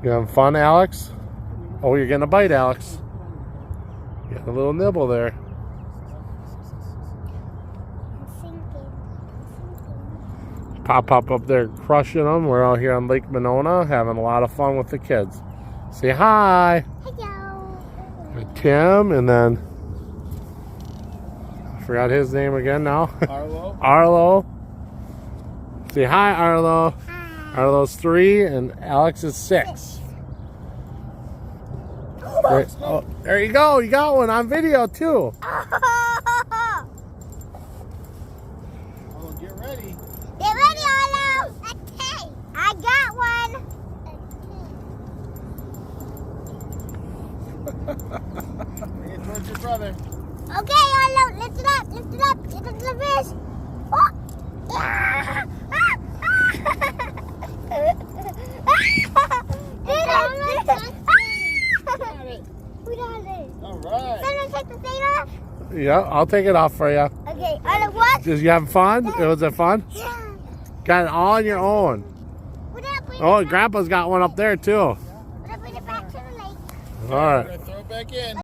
You having fun, Alex? Oh, you're getting a bite, Alex. You got a little nibble there. Pop up there crushing them. We're out here on Lake Monona having a lot of fun with the kids. Say hi. Hello. Tim, and then I forgot his name again now. Arlo. Arlo. Say hi, Arlo. Hi. Arlo's 3 and Alex is 6. There, oh, there you go. You got one on video too. Arlo, get ready. Get ready, Arlo. Okay. I got one. Bring it towards your brother. Okay, Arlo. Lift it up. Lift it up. Get into the fish. Oh. Yeah. We got it. All right. Someone take the thing off. Yeah, I'll take it off for you. Okay, Arlo, what? Just you having fun? Was it fun? Yeah. Got it all on your own. We're gonna bring Oh, it back. Grandpa's got one up there too. We're gonna bring it back to the lake. All right. We're gonna throw it back in.